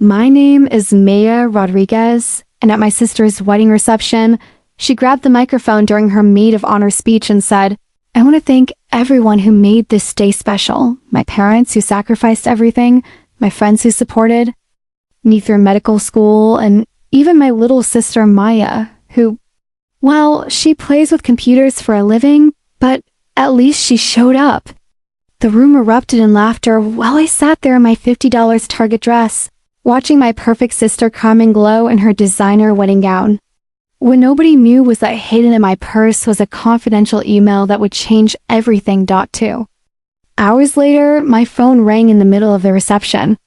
My name is Maya Rodriguez, and at my sister's wedding reception, she grabbed the microphone during her maid of honor speech and said, "I want to thank everyone who made this day special. My parents who sacrificed everything, my friends who supported me through medical school, and even my little sister Maya, who, well, she plays with computers for a living, but at least she showed up." The room erupted in laughter while I sat there in my $50 Target dress, watching my perfect sister Carmen glow in her designer wedding gown. What nobody knew was that hidden in my purse was a confidential email that would change everything. Too. Hours later, my phone rang in the middle of the reception.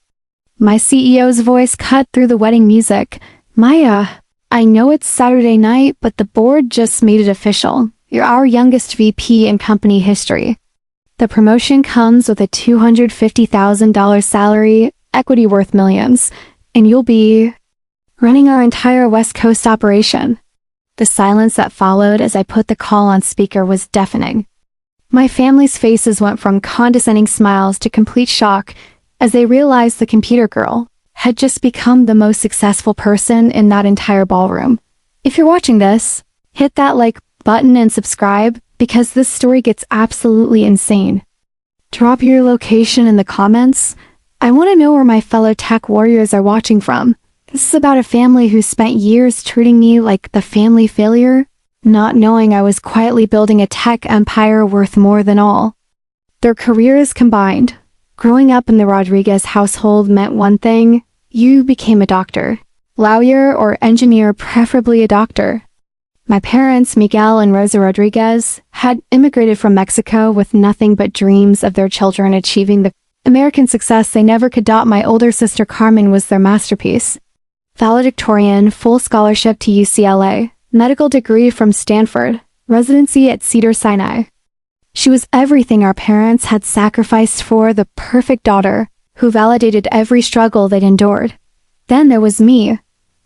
My CEO's voice cut through the wedding music. "Maya, I know it's Saturday night, but the board just made it official. You're our youngest VP in company history. The promotion comes with a $250,000 salary, equity worth millions, and you'll be running our entire West Coast operation." The silence that followed as I put the call on speaker was deafening. My family's faces went from condescending smiles to complete shock as they realized the computer girl had just become the most successful person in that entire ballroom. If you're watching this, hit that like button and subscribe, because this story gets absolutely insane. Drop your location in the comments. I want to know where my fellow tech warriors are watching from. This is about a family who spent years treating me like the family failure, not knowing I was quietly building a tech empire worth more than all. Their careers combined. Growing up in the Rodriguez household meant one thing: you became a doctor. Lawyer or engineer, preferably a doctor. My parents, Miguel and Rosa Rodriguez, had immigrated from Mexico with nothing but dreams of their children achieving the American success they never could. My older sister Carmen was their masterpiece. Valedictorian, full scholarship to UCLA, medical degree from Stanford, residency at Cedars-Sinai. She was everything our parents had sacrificed for, the perfect daughter, who validated every struggle they'd endured. Then there was me.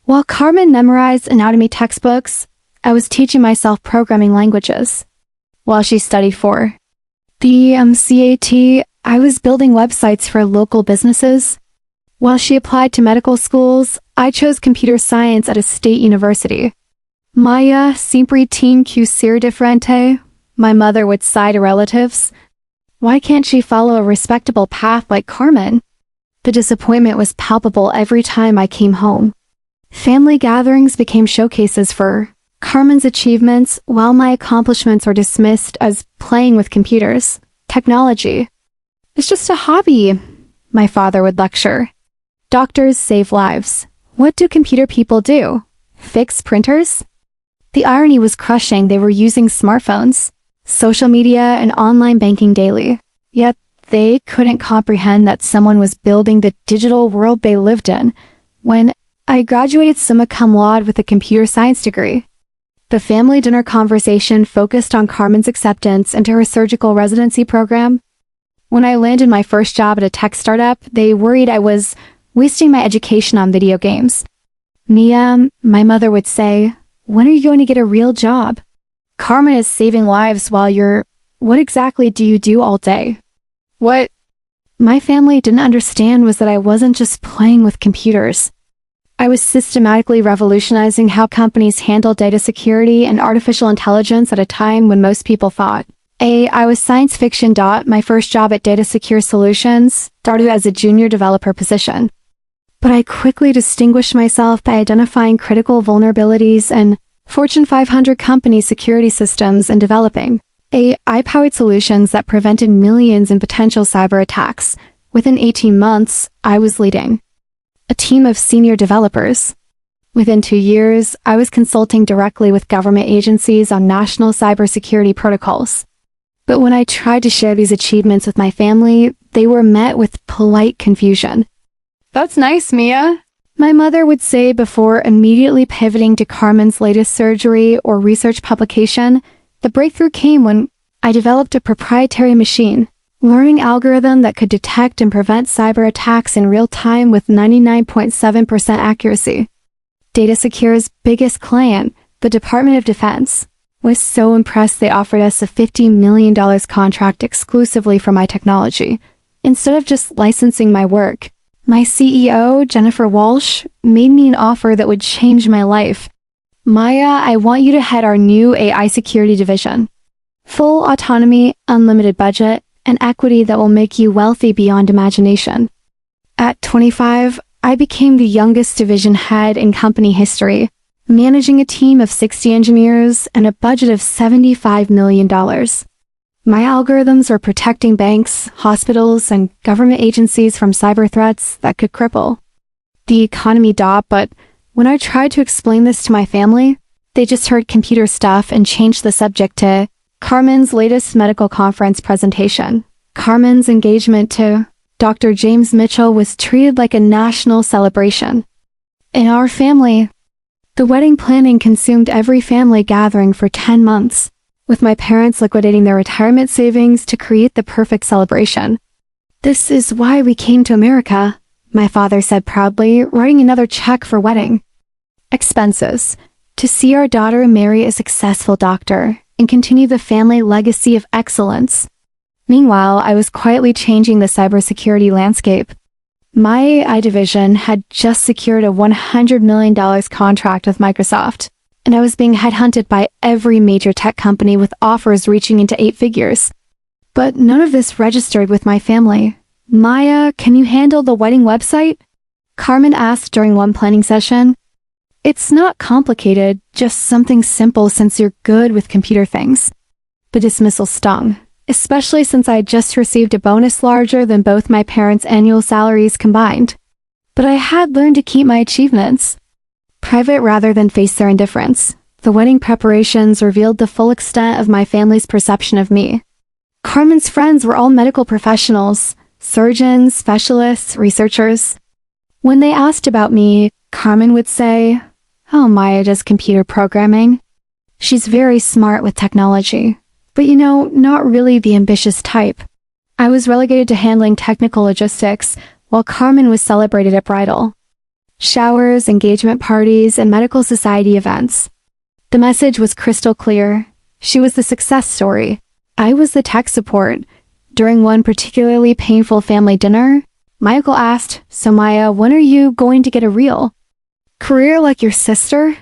While Carmen memorized anatomy textbooks, I was teaching myself programming languages. While she studied for the CAT, I was building websites for local businesses. While she applied to medical schools, I chose computer science at a state university. Maya siempre tiene que ser diferente, my mother would sigh to relatives. Why can't she follow a respectable path like Carmen? The disappointment was palpable every time I came home. Family gatherings became showcases for Carmen's achievements, while my accomplishments were dismissed as playing with computers. Technology. "It's just a hobby," my father would lecture. "Doctors save lives. What do computer people do? Fix printers?" The irony was crushing. They were using smartphones, social media, and online banking daily. Yet they couldn't comprehend that someone was building the digital world they lived in. When I graduated summa cum laude with a computer science degree, the family dinner conversation focused on Carmen's acceptance into her surgical residency program. When I landed my first job at a tech startup, they worried I was wasting my education on video games. "Mia," my mother would say, "when are you going to get a real job? Carmen is saving lives while what exactly do you do all day?" What my family didn't understand was that I wasn't just playing with computers. I was systematically revolutionizing how companies handle data security and artificial intelligence at a time when most people thought, I was science fiction. My first job at Data Secure Solutions started as a junior developer position. But I quickly distinguished myself by identifying critical vulnerabilities in Fortune 500 company security systems and developing AI-powered solutions that prevented millions in potential cyber attacks. Within 18 months, I was leading a team of senior developers. Within 2 years, I was consulting directly with government agencies on national cybersecurity protocols. But when I tried to share these achievements with my family, they were met with polite confusion. "That's nice, Mia," my mother would say before immediately pivoting to Carmen's latest surgery or research publication. The breakthrough came when I developed a proprietary machine learning algorithm that could detect and prevent cyber attacks in real time with 99.7% accuracy. Data Secure's biggest client, the Department of Defense, was so impressed they offered us a $50 million contract exclusively for my technology. Instead of just licensing my work, My CEO, Jennifer Walsh, made me an offer that would change my life. Maya, I want you to head our new AI security division. Full autonomy, unlimited budget, and equity that will make you wealthy beyond imagination. At 25, I became the youngest division head in company history, managing a team of 60 engineers and a budget of $75 million. My algorithms are protecting banks, hospitals, and government agencies from cyber threats that could cripple the economy. But when I tried to explain this to my family, they just heard computer stuff and changed the subject to Carmen's latest medical conference presentation. Carmen's engagement to Dr. James Mitchell was treated like a national celebration. In our family, the wedding planning consumed every family gathering for 10 months, with my parents liquidating their retirement savings to create the perfect celebration. "This is why we came to America," my father said proudly, writing another check for wedding expenses, to see our daughter marry a successful doctor and continue the family legacy of excellence. Meanwhile, I was quietly changing the cybersecurity landscape. My AI division had just secured a $100 million contract with Microsoft, and I was being headhunted by every major tech company with offers reaching into 8 figures. But none of this registered with my family. "Maya, can you handle the wedding website?" Carmen asked during one planning session. "It's not complicated, just something simple since you're good with computer things." The dismissal stung, especially since I had just received a bonus larger than both my parents' annual salaries combined. But I had learned to keep my achievements private rather than face their indifference. The wedding preparations revealed the full extent of my family's perception of me. Carmen's friends were all medical professionals, surgeons, specialists, researchers. When they asked about me, Carmen would say, "Oh, Maya does computer programming. She's very smart with technology, but not really the ambitious type." I was relegated to handling technical logistics, while Carmen was celebrated at bridal showers, engagement parties, and medical society events. The message was crystal clear. She was the success story. I was the tech support. During one particularly painful family dinner, my uncle asked, "So Maya, when are you going to get a real career like your sister?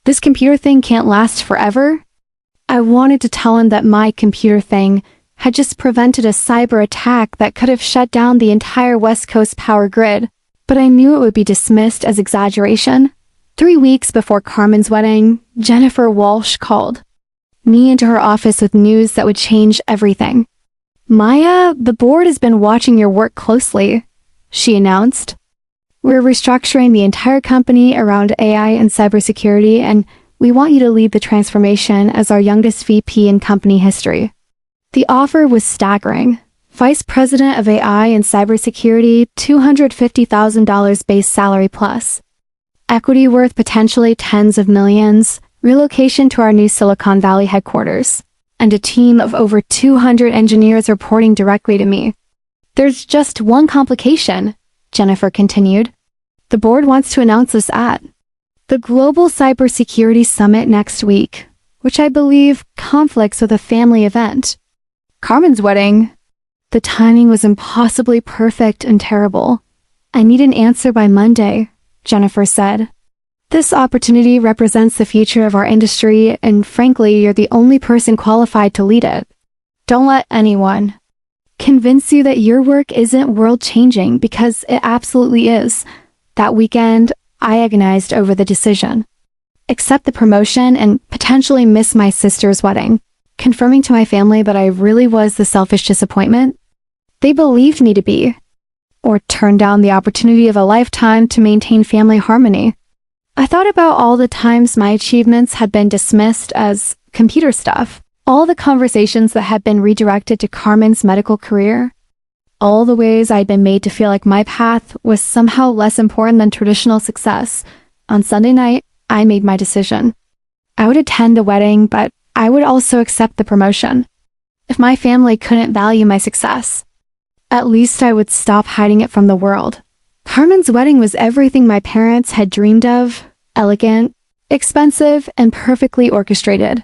This computer thing can't last forever?" I wanted to tell him that my computer thing had just prevented a cyber attack that could have shut down the entire West Coast power grid, but I knew it would be dismissed as exaggeration. 3 weeks before Carmen's wedding, Jennifer Walsh called me into her office with news that would change everything. "Maya, the board has been watching your work closely," she announced. "We're restructuring the entire company around AI and cybersecurity, and we want you to lead the transformation as our youngest VP in company history." The offer was staggering. Vice President of AI and Cybersecurity, $250,000 base salary plus equity worth potentially tens of millions, relocation to our new Silicon Valley headquarters, and a team of over 200 engineers reporting directly to me. "There's just one complication," Jennifer continued. "The board wants to announce this at the Global Cybersecurity Summit next week, which I believe conflicts with a family event. Carmen's wedding. The timing was impossibly perfect and terrible. I need an answer by Monday," Jennifer said. "This opportunity represents the future of our industry, and frankly, you're the only person qualified to lead it. Don't let anyone convince you that your work isn't world-changing, because it absolutely is." That weekend, I agonized over the decision. Accept the promotion and potentially miss my sister's wedding, confirming to my family that I really was the selfish disappointment they believed me to be, or turn down the opportunity of a lifetime to maintain family harmony. I thought about all the times my achievements had been dismissed as computer stuff, all the conversations that had been redirected to Carmen's medical career, all the ways I'd been made to feel like my path was somehow less important than traditional success. On Sunday night, I made my decision. I would attend the wedding, but I would also accept the promotion. If my family couldn't value my success, at least I would stop hiding it from the world. Carmen's wedding was everything my parents had dreamed of: elegant, expensive, and perfectly orchestrated.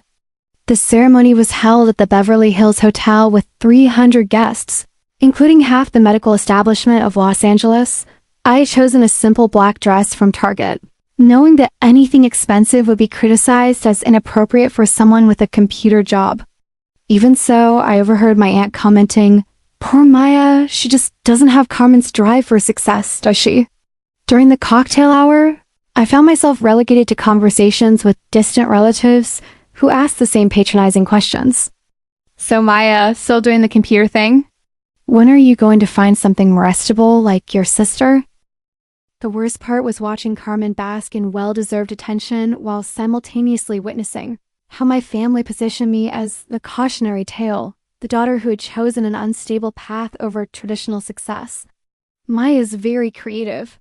The ceremony was held at the Beverly Hills Hotel with 300 guests, including half the medical establishment of Los Angeles, I had chosen a simple black dress from Target, knowing that anything expensive would be criticized as inappropriate for someone with a computer job. Even so, I overheard my aunt commenting, "Poor Maya, she just doesn't have Carmen's drive for success, does she?" During the cocktail hour, I found myself relegated to conversations with distant relatives who asked the same patronizing questions. "So Maya, still doing the computer thing? When are you going to find something more restable like your sister?" The worst part was watching Carmen bask in well-deserved attention while simultaneously witnessing how my family positioned me as the cautionary tale, the daughter who had chosen an unstable path over traditional success. Maya is very creative.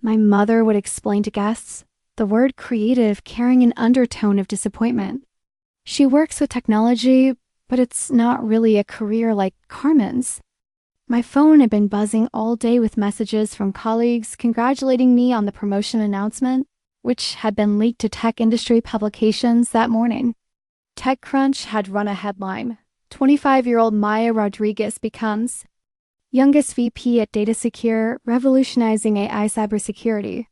My mother would explain to guests, the word creative carrying an undertone of disappointment. She works with technology, but it's not really a career like Carmen's. My phone had been buzzing all day with messages from colleagues congratulating me on the promotion announcement, which had been leaked to tech industry publications that morning. TechCrunch had run a headline, 25-year-old Maya Rodriguez becomes youngest VP at Data Secure, revolutionizing AI cybersecurity.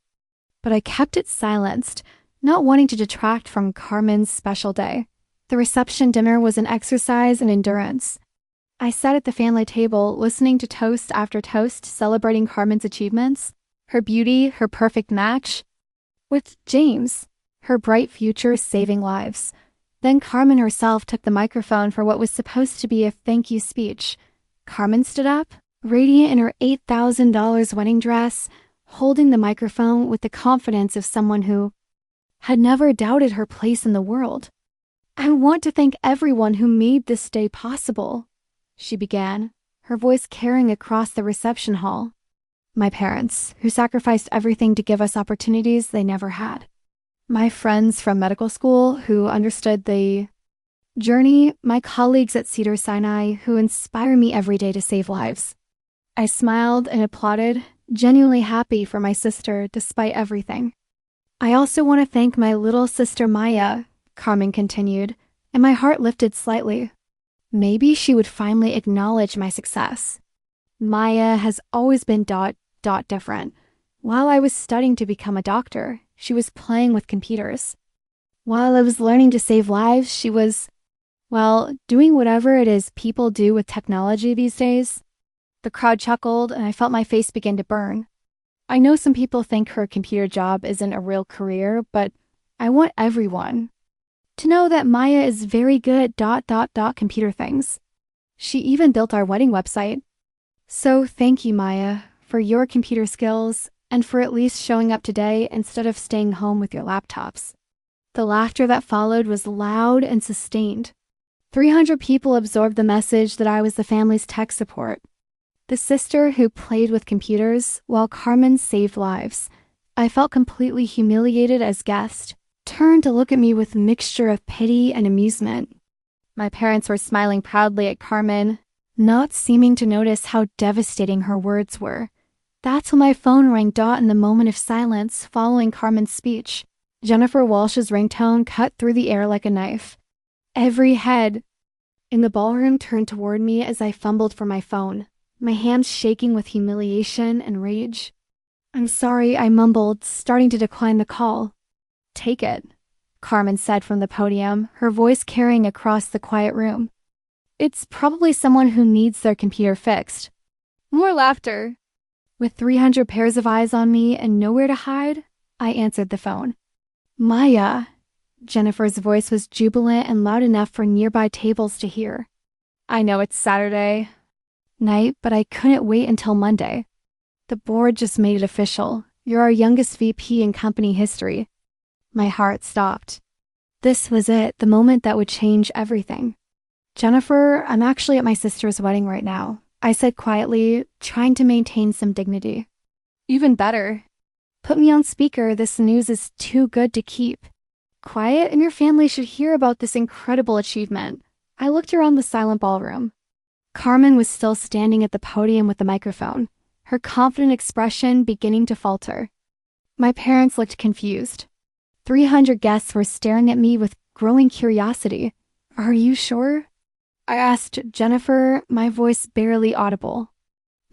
But I kept it silenced, not wanting to detract from Carmen's special day. The reception dinner was an exercise in endurance. I sat at the family table, listening to toast after toast, celebrating Carmen's achievements, her beauty, her perfect match with James, her bright future saving lives. Then Carmen herself took the microphone for what was supposed to be a thank you speech. Carmen stood up, radiant in her $8,000 wedding dress, holding the microphone with the confidence of someone who had never doubted her place in the world. "I want to thank everyone who made this day possible," she began, her voice carrying across the reception hall. "My parents, who sacrificed everything to give us opportunities they never had. My friends from medical school, who understood the journey. My colleagues at Cedars-Sinai, who inspire me every day to save lives." I smiled and applauded, genuinely happy for my sister despite everything. "I also want to thank my little sister Maya," Carmen continued, and my heart lifted slightly. Maybe she would finally acknowledge my success. Maya has always been different. While I was studying to become a doctor, she was playing with computers. While I was learning to save lives, she was, well, doing whatever it is people do with technology these days. The crowd chuckled, and I felt my face begin to burn. I know some people think her computer job isn't a real career, but I want everyone to know that Maya is very good at computer things. She even built our wedding website. So thank you, Maya, for your computer skills and for at least showing up today instead of staying home with your laptops. The laughter that followed was loud and sustained. 300 people absorbed the message that I was the family's tech support, the sister who played with computers while Carmen saved lives. I felt completely humiliated as guest, turned to look at me with a mixture of pity and amusement. My parents were smiling proudly at Carmen, not seeming to notice how devastating her words were. That's when my phone rang in the moment of silence following Carmen's speech. Jennifer Walsh's ringtone cut through the air like a knife. Every head in the ballroom turned toward me as I fumbled for my phone, my hands shaking with humiliation and rage. "I'm sorry," I mumbled, starting to decline the call. "Take it," Carmen said from the podium, her voice carrying across the quiet room. "It's probably someone who needs their computer fixed." More laughter. With 300 pairs of eyes on me and nowhere to hide, I answered the phone. "Maya." Jennifer's voice was jubilant and loud enough for nearby tables to hear. "I know it's Saturday night, but I couldn't wait until Monday. The board just made it official. You're our youngest VP in company history." My heart stopped. This was it, the moment that would change everything. "Jennifer, I'm actually at my sister's wedding right now," I said quietly, trying to maintain some dignity. "Even better. Put me on speaker, this news is too good to keep. Quiet, and your family should hear about this incredible achievement." I looked around the silent ballroom. Carmen was still standing at the podium with the microphone, her confident expression beginning to falter. My parents looked confused. 300 guests were staring at me with growing curiosity. "Are you sure?" I asked Jennifer, my voice barely audible.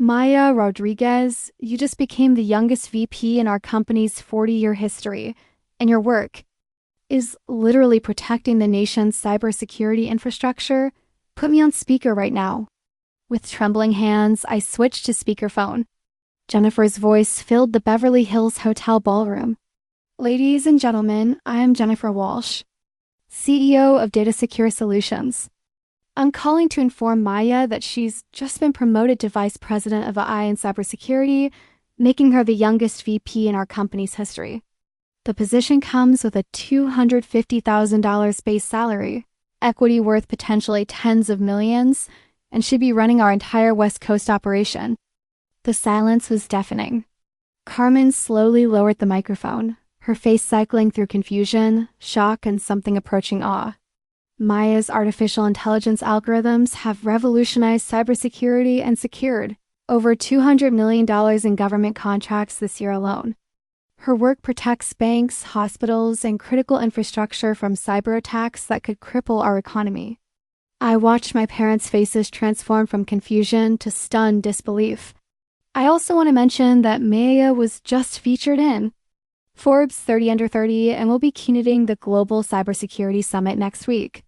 Maya Rodriguez, you just became the youngest VP in our company's 40-year history, and your work is literally protecting the nation's cybersecurity infrastructure. Put me on speaker right now." With trembling hands, I switched to speakerphone. Jennifer's voice filled the Beverly Hills Hotel ballroom. "Ladies and gentlemen, I am Jennifer Walsh, CEO of Data Secure Solutions. I'm calling to inform Maya that she's just been promoted to Vice President of AI and Cybersecurity, making her the youngest VP in our company's history. The position comes with a $250,000 base salary, equity worth potentially tens of millions, and should be running our entire West Coast operation." The silence was deafening. Carmen slowly lowered the microphone, her face cycling through confusion, shock, and something approaching awe. "Maya's artificial intelligence algorithms have revolutionized cybersecurity and secured over $200 million in government contracts this year alone. Her work protects banks, hospitals, and critical infrastructure from cyber attacks that could cripple our economy." I watched my parents' faces transform from confusion to stunned disbelief. I also want to mention that Maya was just featured in Forbes 30 Under 30 and will be keynoting the Global Cybersecurity Summit next week.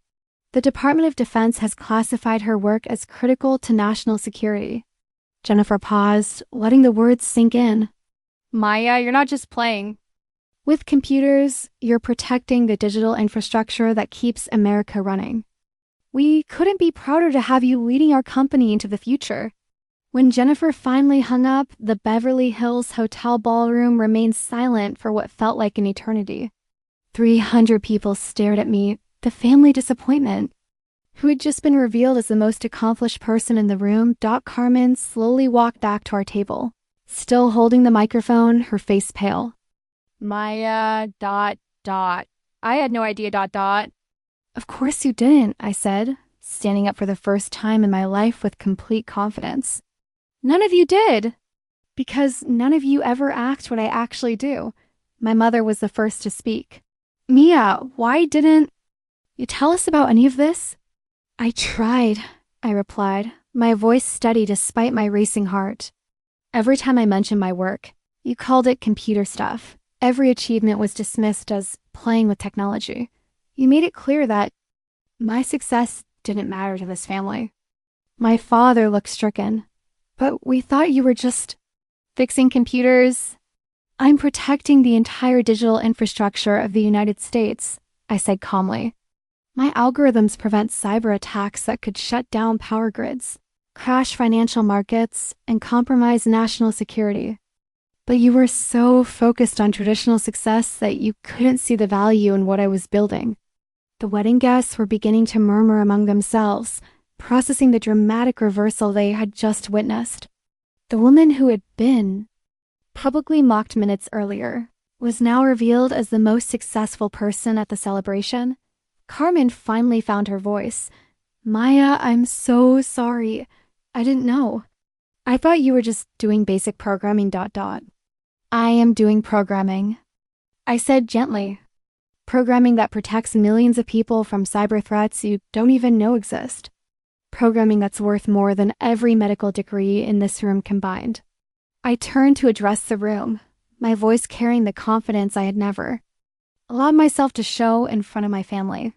The Department of Defense has classified her work as critical to national security. Jennifer paused, letting the words sink in. "Maya, you're not just playing. With computers, you're protecting the digital infrastructure that keeps America running. We couldn't be prouder to have you leading our company into the future." When Jennifer finally hung up, the Beverly Hills Hotel ballroom remained silent for what felt like an eternity. 300 people stared at me, the family disappointment. Who had just been revealed as the most accomplished person in the room, Carmen slowly walked back to our table, still holding the microphone, her face pale. "Maya, ... I had no idea ... "Of course you didn't," I said, standing up for the first time in my life with complete confidence. "None of you did, because none of you ever act what I actually do." My mother was the first to speak. "Mia, why didn't you tell us about any of this?" "I tried," I replied, my voice steady despite my racing heart. "Every time I mentioned my work, you called it computer stuff. Every achievement was dismissed as playing with technology. You made it clear that my success didn't matter to this family." My father looked stricken. "But we thought you were just fixing computers." "I'm protecting the entire digital infrastructure of the United States," I said calmly. "My algorithms prevent cyber attacks that could shut down power grids, crash financial markets, and compromise national security. But you were so focused on traditional success that you couldn't see the value in what I was building." The wedding guests were beginning to murmur among themselves, processing the dramatic reversal they had just witnessed. The woman who had been publicly mocked minutes earlier was now revealed as the most successful person at the celebration. Carmen finally found her voice. "Maya, I'm so sorry. I didn't know. I thought you were just doing basic programming ... "I am doing programming," I said gently. "Programming that protects millions of people from cyber threats you don't even know exist. Programming that's worth more than every medical degree in this room combined." I turned to address the room, my voice carrying the confidence I had never allowed myself to show in front of my family.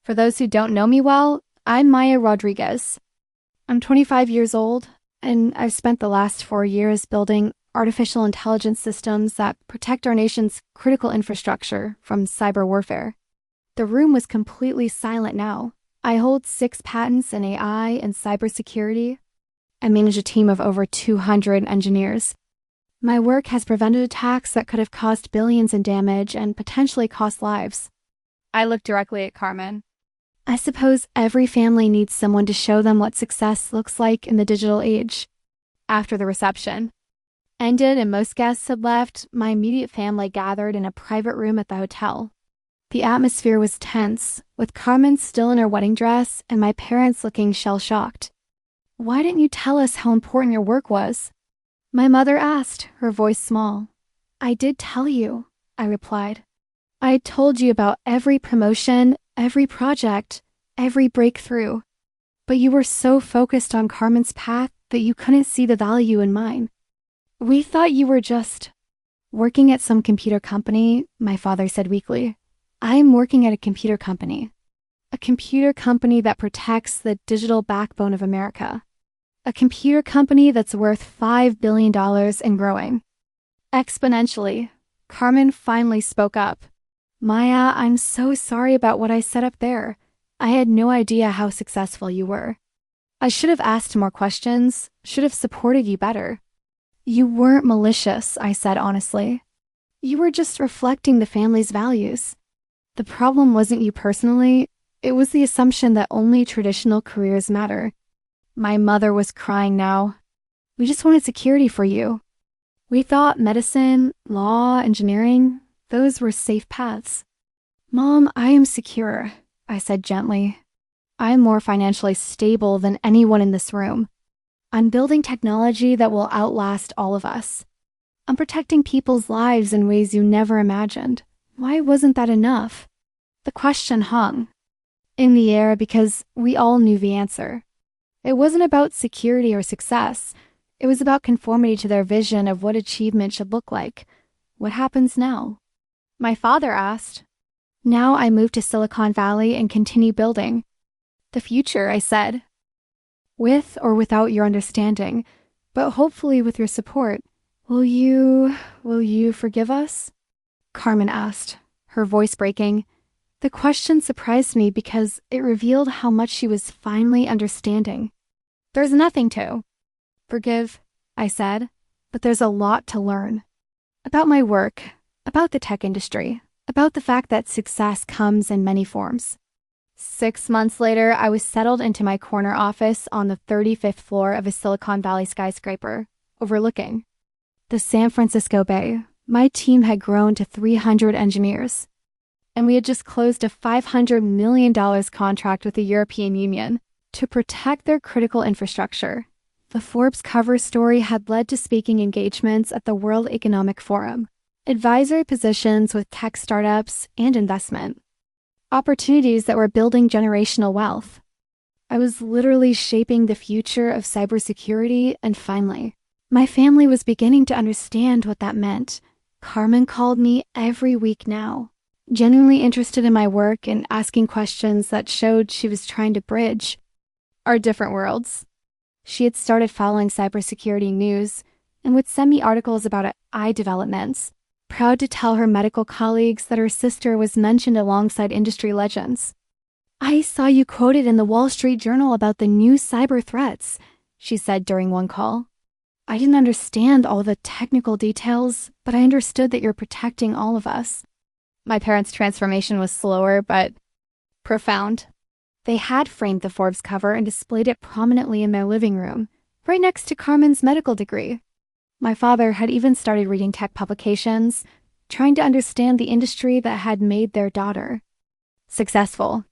"For those who don't know me well, I'm Maya Rodriguez. I'm 25 years old, and I've spent the last 4 years building artificial intelligence systems that protect our nation's critical infrastructure from cyber warfare." The room was completely silent now. I hold 6 patents in AI and cybersecurity. I manage a team of over 200 engineers. My work has prevented attacks that could have caused billions in damage and potentially cost lives. I looked directly at Carmen. "I suppose every family needs someone to show them what success looks like in the digital age." After the reception ended and most guests had left, my immediate family gathered in a private room at the hotel. The atmosphere was tense, with Carmen still in her wedding dress and my parents looking shell-shocked. "Why didn't you tell us how important your work was?" my mother asked, her voice small. "I did tell you," I replied. "I told you about every promotion, every project, every breakthrough. But you were so focused on Carmen's path but you couldn't see the value in mine. We thought you were just working at some computer company, my father said weakly. I'm working at a computer company. A computer company that protects the digital backbone of America. A computer company that's worth $5 billion and growing. Exponentially, Carmen finally spoke up. Maya, I'm so sorry about what I said up there. I had no idea how successful you were. I should have asked more questions, should have supported you better. You weren't malicious, I said honestly. You were just reflecting the family's values. The problem wasn't you personally, it was the assumption that only traditional careers matter. My mother was crying now. We just wanted security for you. We thought medicine, law, engineering, those were safe paths. Mom, I am secure, I said gently. I'm more financially stable than anyone in this room. I'm building technology that will outlast all of us. I'm protecting people's lives in ways you never imagined. Why wasn't that enough? The question hung in the air because we all knew the answer. It wasn't about security or success. It was about conformity to their vision of what achievement should look like. What happens now? My father asked. Now I move to Silicon Valley and continue building. The future, I said. With or without your understanding, but hopefully with your support. Will you forgive us? Carmen asked, her voice breaking. The question surprised me because it revealed how much she was finally understanding. There's nothing to forgive, I said, but there's a lot to learn. About my work, about the tech industry, about the fact that success comes in many forms. 6 months later, I was settled into my corner office on the 35th floor of a Silicon Valley skyscraper, overlooking the San Francisco Bay. My team had grown to 300 engineers, and we had just closed a $500 million contract with the European Union to protect their critical infrastructure. The Forbes cover story had led to speaking engagements at the World Economic Forum, advisory positions with tech startups, and investment. Opportunities that were building generational wealth. I was literally shaping the future of cybersecurity, and finally, my family was beginning to understand what that meant. Carmen called me every week now, genuinely interested in my work and asking questions that showed she was trying to bridge our different worlds. She had started following cybersecurity news and would send me articles about AI developments, proud to tell her medical colleagues that her sister was mentioned alongside industry legends. I saw you quoted in the Wall Street Journal about the new cyber threats, she said during one call. I didn't understand all the technical details, but I understood that you're protecting all of us. My parents' transformation was slower, but profound. They had framed the Forbes cover and displayed it prominently in their living room, right next to Carmen's medical degree. My father had even started reading tech publications, trying to understand the industry that had made their daughter successful.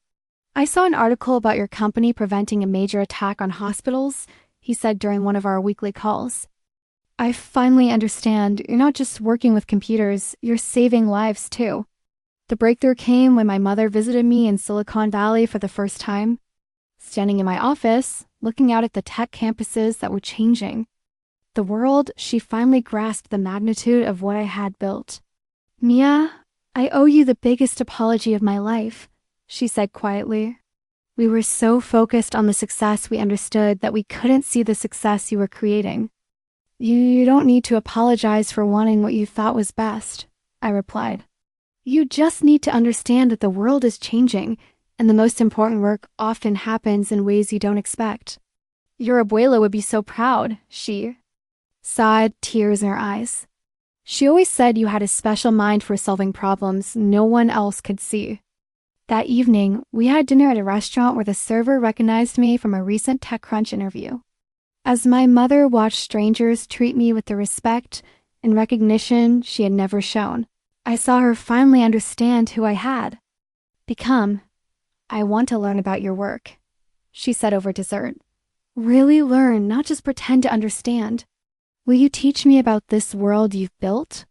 I saw an article about your company preventing a major attack on hospitals, he said during one of our weekly calls. I finally understand you're not just working with computers, you're saving lives too. The breakthrough came when my mother visited me in Silicon Valley for the first time. Standing in my office, looking out at the tech campuses that were changing the world, she finally grasped the magnitude of what I had built. Mia, I owe you the biggest apology of my life, she said quietly. We were so focused on the success we understood that we couldn't see the success you were creating. You don't need to apologize for wanting what you thought was best, I replied. You just need to understand that the world is changing, and the most important work often happens in ways you don't expect. Your abuela would be so proud, she sighed, tears in her eyes. She always said you had a special mind for solving problems no one else could see. That evening, we had dinner at a restaurant where the server recognized me from a recent TechCrunch interview. As my mother watched strangers treat me with the respect and recognition she had never shown, I saw her finally understand who I had become. I want to learn about your work, she said over dessert. Really learn, not just pretend to understand. Will you teach me about this world you've built?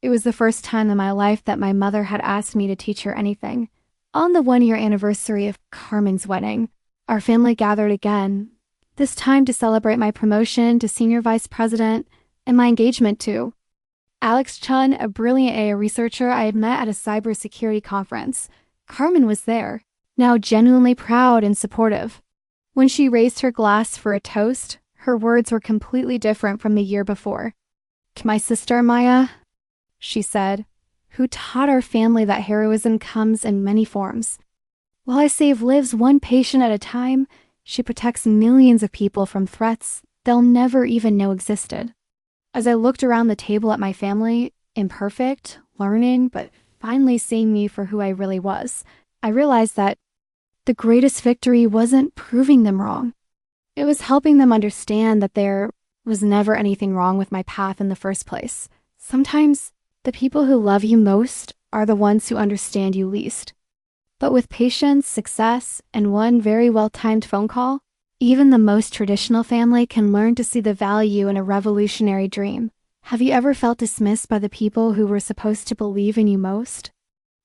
It was the first time in my life that my mother had asked me to teach her anything. On the 1-year anniversary of Carmen's wedding, our family gathered again, This time to celebrate my promotion to senior vice president and my engagement too. Alex Chun, a brilliant AI researcher I had met at a cybersecurity conference. Carmen was there, now genuinely proud and supportive. When she raised her glass for a toast, her words were completely different from the year before. "To my sister, Maya," she said, "who taught our family that heroism comes in many forms. While I save lives one patient at a time, she protects millions of people from threats they'll never even know existed." As I looked around the table at my family, imperfect, learning, but finally seeing me for who I really was, I realized that the greatest victory wasn't proving them wrong. It was helping them understand that there was never anything wrong with my path in the first place. Sometimes the people who love you most are the ones who understand you least. But with patience, success, and one very well-timed phone call, even the most traditional family can learn to see the value in a revolutionary dream. Have you ever felt dismissed by the people who were supposed to believe in you most?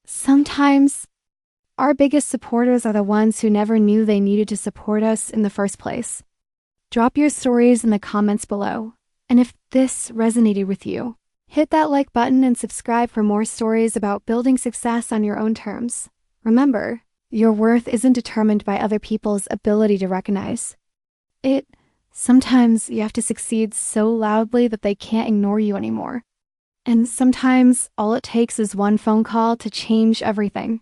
Sometimes our biggest supporters are the ones who never knew they needed to support us in the first place. Drop your stories in the comments below. And if this resonated with you, hit that like button and subscribe for more stories about building success on your own terms. Remember, your worth isn't determined by other people's ability to recognize. Sometimes you have to succeed so loudly that they can't ignore you anymore. And sometimes all it takes is one phone call to change everything.